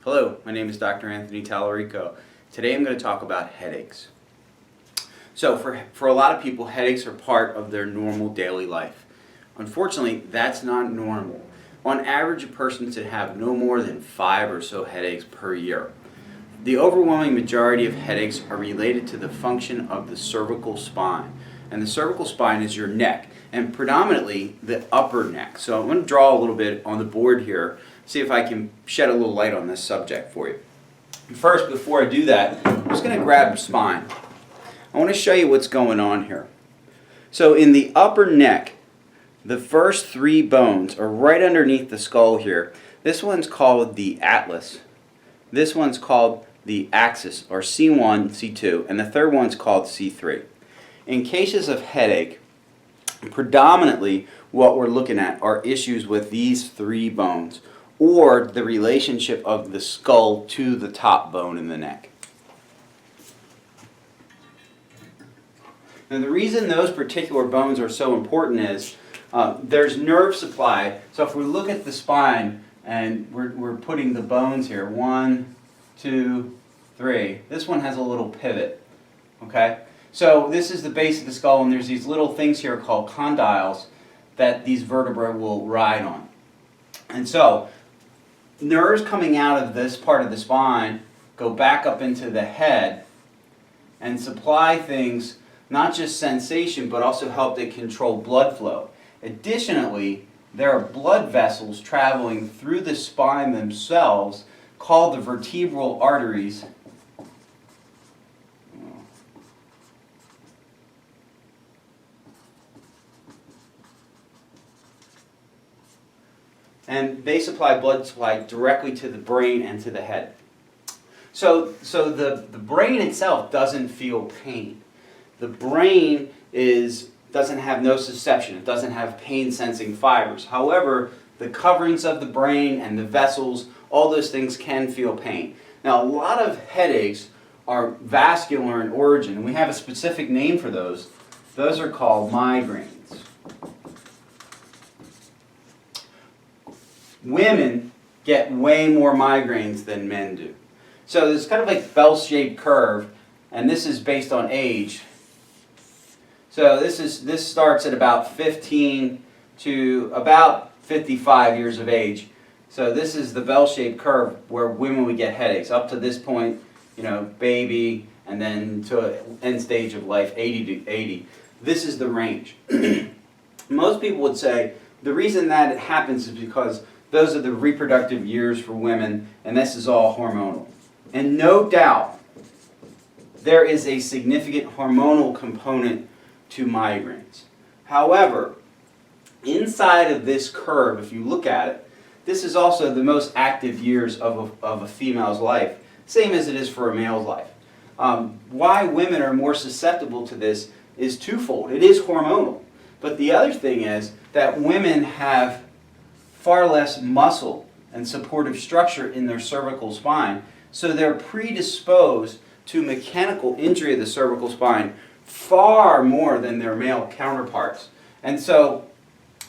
Hello, my name is Dr. Anthony Talorico. Today I'm going to talk about headaches. So for a lot of people, headaches are part of their normal daily life. Unfortunately, that's not normal. On average, a person should have no more than 5 or so headaches per year. The overwhelming majority of headaches are related to the function of the cervical spine. And the cervical spine is your neck, and predominantly the upper neck. So I'm going to draw a little bit on the board here, see if I can shed a little light on this subject for you. First, before I do that, I'm just going to grab the spine. I want to show you what's going on here. So in the upper neck, the first 3 bones are right underneath the skull here. This one's called the atlas. This one's called the axis, or C1, C2, and the third one's called C3. In cases of headache, predominantly what we're looking at are issues with these 3 bones, or the relationship of the skull to the top bone in the neck. Now the reason those particular bones are so important is there's nerve supply. So if we look at the spine and we're putting the bones here, 1, 2, 3. This one has a little pivot, okay? So this is the base of the skull, and there's these little things here called condyles that these vertebrae will ride on. And so nerves coming out of this part of the spine go back up into the head and supply things, not just sensation, but also help to control blood flow. Additionally, there are blood vessels traveling through the spine themselves called the vertebral arteries. And they supply blood supply directly to the brain and to the head. So the brain itself doesn't feel pain. The brain doesn't have nociception. It doesn't have pain-sensing fibers. However, the coverings of the brain and the vessels, all those things can feel pain. Now, a lot of headaches are vascular in origin, and we have a specific name for those. Those are called migraines. Women get way more migraines than men do. So it's kind of like a bell-shaped curve, and this is based on age. So this starts at about 15 to about 55 years of age. So this is the bell-shaped curve where women would get headaches. Up to this point, baby, and then to an end stage of life, 80 to 80. This is the range. Most people would say the reason that it happens is because those are the reproductive years for women, and this is all hormonal. And no doubt, there is a significant hormonal component to migraines. However, inside of this curve, if you look at it, this is also the most active years of a female's life, same as it is for a male's life. Why women are more susceptible to this is twofold. It is hormonal, but the other thing is that women have far less muscle and supportive structure in their cervical spine, so they're predisposed to mechanical injury of the cervical spine far more than their male counterparts. And so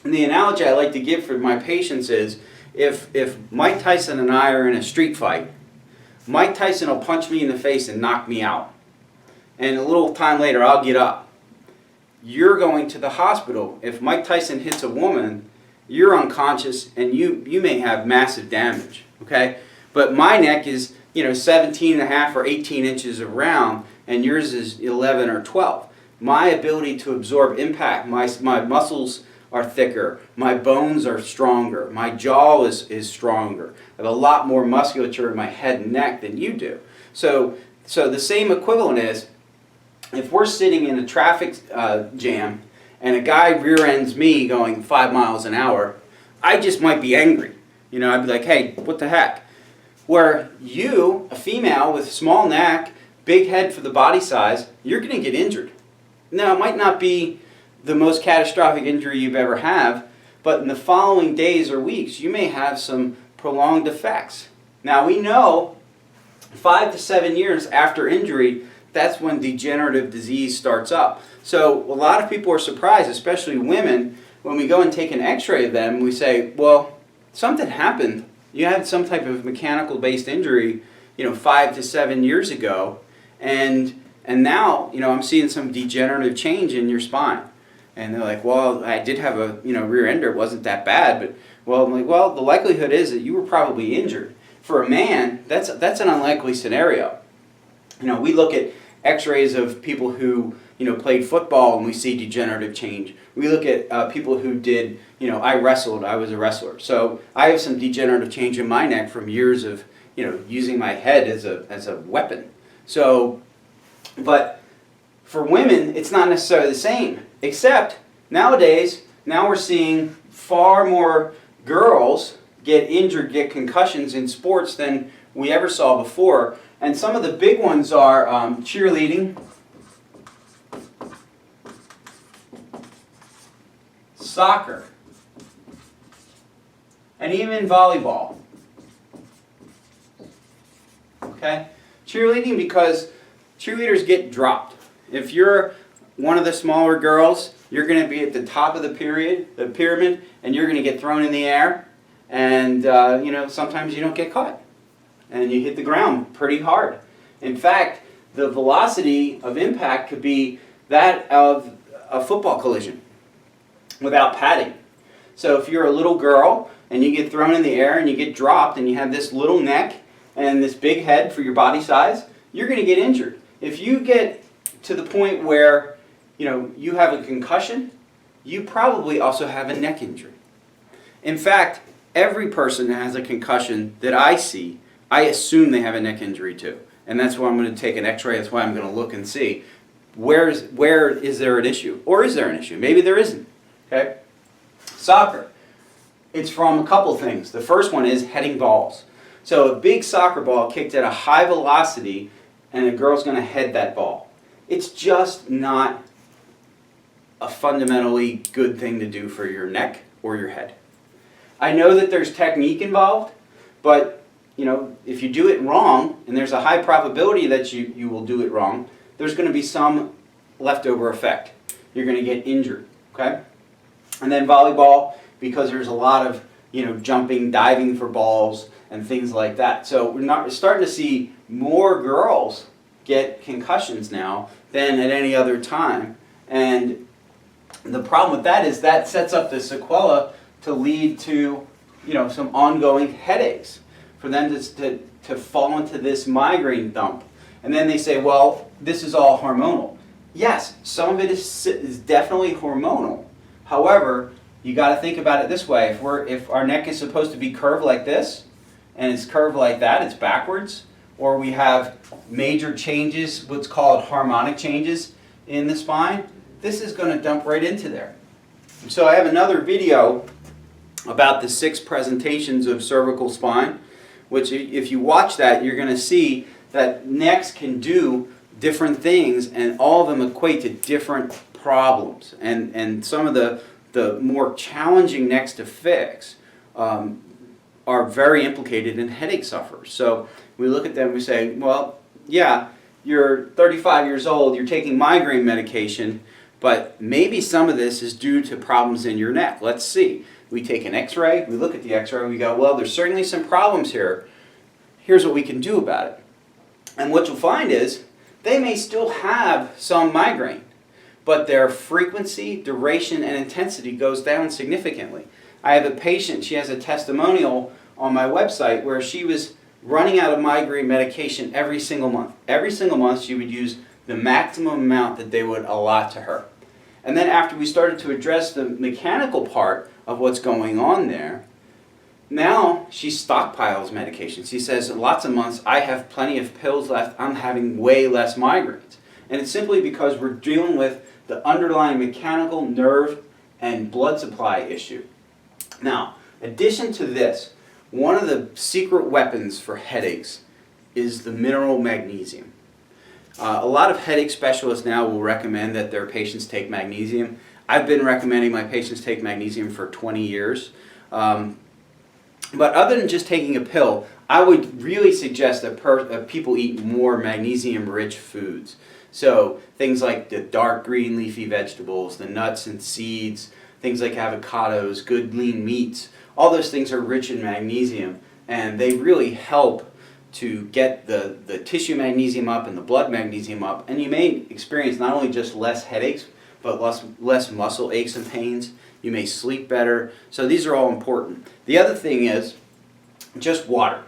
the analogy I like to give for my patients is if Mike Tyson and I are in a street fight, Mike Tyson will punch me in the face and knock me out. And a little time later, I'll get up. You're going to the hospital. If Mike Tyson hits a woman, you're unconscious and you may have massive damage, okay? But my neck is 17 and a half or 18 inches around, and yours is 11 or 12. My ability to absorb impact, my muscles are thicker, my bones are stronger, my jaw is stronger. I have a lot more musculature in my head and neck than you do. So the same equivalent is, if we're sitting in a traffic jam and a guy rear-ends me going 5 miles an hour, I just might be angry. I'd be like, hey, what the heck? Where you, a female with small neck, big head for the body size, you're going to get injured. Now, it might not be the most catastrophic injury you've ever had, but in the following days or weeks, you may have some prolonged effects. Now, we know 5 to 7 years after injury, that's when degenerative disease starts up. So a lot of people are surprised, especially women, when we go and take an x-ray of them, we say, well, something happened you had some type of mechanical based injury, 5 to 7 years ago, and now, I'm seeing some degenerative change in your spine. And they're like, well, I did have a, rear ender, it wasn't that bad, but, well, I'm like, well, the likelihood is that you were probably injured. For a man, that's an unlikely scenario. We look at x-rays of people who, played football and we see degenerative change. We look at people who did, I wrestled, I was a wrestler. So I have some degenerative change in my neck from years of, using my head as a weapon. So, but for women, it's not necessarily the same, except nowadays, now we're seeing far more girls get injured, get concussions in sports than we ever saw before. And some of the big ones are cheerleading, soccer, and even volleyball. Okay? Cheerleading, because cheerleaders get dropped. If you're one of the smaller girls, you're going to be at the top of the pyramid, and you're going to get thrown in the air, and sometimes you don't get caught, and you hit the ground pretty hard. In fact, the velocity of impact could be that of a football collision without padding. So if you're a little girl and you get thrown in the air and you get dropped and you have this little neck and this big head for your body size, you're going to get injured. If you get to the point where you have a concussion, you probably also have a neck injury. In fact, every person that has a concussion that I see, I assume they have a neck injury too. And that's why I'm going to take an x-ray. That's why I'm going to look and see where is there an issue? Or is there an issue? Maybe there isn't. Okay? Soccer. It's from a couple things. The first one is heading balls. So a big soccer ball kicked at a high velocity and a girl's going to head that ball. It's just not a fundamentally good thing to do for your neck or your head. I know that there's technique involved, but if you do it wrong, and there's a high probability that you will do it wrong, there's going to be some leftover effect. You're going to get injured, okay? And then volleyball, because there's a lot of jumping, diving for balls, and things like that. So we're starting to see more girls get concussions now than at any other time. And the problem with that is that sets up the sequela to lead to some ongoing headaches, for them to fall into this migraine dump. And then they say, well, this is all hormonal. Yes, some of it is definitely hormonal. However, you got to think about it this way. If our neck is supposed to be curved like this, and it's curved like that, it's backwards, or we have major changes, what's called harmonic changes in the spine, this is going to dump right into there. So I have another video about the 6 presentations of cervical spine, which if you watch that, you're going to see that necks can do different things, and all of them equate to different problems. And some of the more challenging necks to fix are very implicated in headache sufferers. So we look at them and we say, well, yeah, you're 35 years old, you're taking migraine medication, but maybe some of this is due to problems in your neck. Let's see. We take an x-ray, we look at the x-ray, we go, well, there's certainly some problems here. Here's what we can do about it. And what you'll find is they may still have some migraine, but their frequency, duration, and intensity goes down significantly. I have a patient, she has a testimonial on my website where she was running out of migraine medication every single month. Every single month she would use the maximum amount that they would allot to her. And then after we started to address the mechanical part of what's going on there, now she stockpiles medication. She says, lots of months, I have plenty of pills left, I'm having way less migraines. And it's simply because we're dealing with the underlying mechanical, nerve, and blood supply issue. Now, in addition to this, one of the secret weapons for headaches is the mineral magnesium. A lot of headache specialists now will recommend that their patients take magnesium. I've been recommending my patients take magnesium for 20 years. But other than just taking a pill, I would really suggest that people eat more magnesium-rich foods. So things like the dark green leafy vegetables, the nuts and seeds, things like avocados, good lean meats, all those things are rich in magnesium. and they really help to get the tissue magnesium up and the blood magnesium up, and you may experience not only just less headaches, but less muscle aches and pains. You may sleep better. So these are all important. The other thing is just water.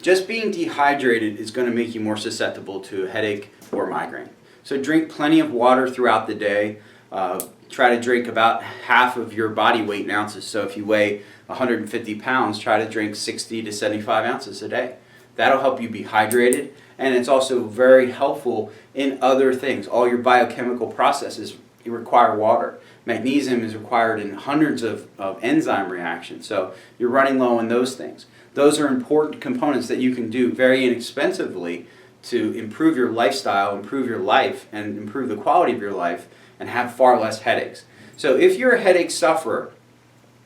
Just being dehydrated is going to make you more susceptible to a headache or migraine. So drink plenty of water throughout the day. Try to drink about half of your body weight in ounces. So if you weigh 150 pounds, try to drink 60 to 75 ounces a day. That'll help you be hydrated, and it's also very helpful in other things. All your biochemical processes require water. Magnesium is required in hundreds of enzyme reactions, so you're running low on those things. Those are important components that you can do very inexpensively to improve your lifestyle, improve your life, and improve the quality of your life, and have far less headaches. So if you're a headache sufferer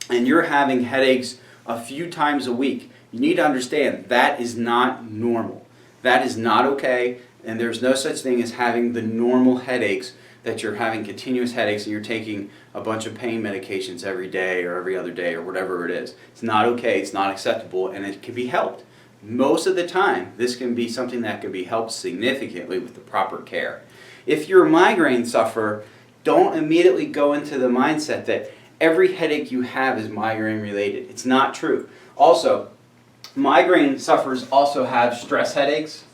and you're having headaches a few times a week, you need to understand that is not normal. That is not okay, and there's no such thing as having the normal headaches that you're having continuous headaches and you're taking a bunch of pain medications every day or every other day or whatever it is. It's not okay, it's not acceptable, and it can be helped. Most of the time, this can be something that can be helped significantly with the proper care. If you're a migraine sufferer, don't immediately go into the mindset that every headache you have is migraine related. It's not true. Also, migraine sufferers also have stress headaches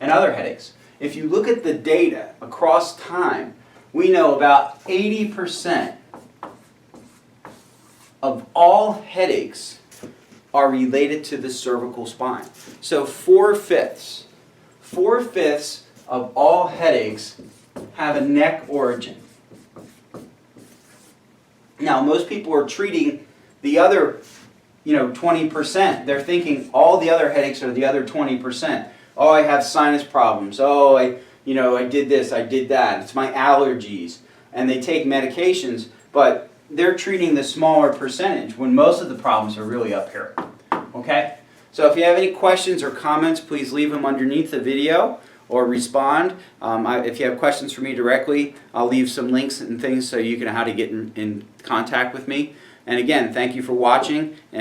and other headaches. If you look at the data across time, we know about 80% of all headaches are related to the cervical spine. So 4/5 of all headaches have a neck origin. Now, most people are treating the other 20%. They're thinking all the other headaches are the other 20%. Oh, I have sinus problems. Oh, I did this, I did that. It's my allergies. And they take medications, but they're treating the smaller percentage when most of the problems are really up here. Okay? So if you have any questions or comments, please leave them underneath the video or respond. If you have questions for me directly, I'll leave some links and things so you can know how to get in contact with me. And again, thank you for watching.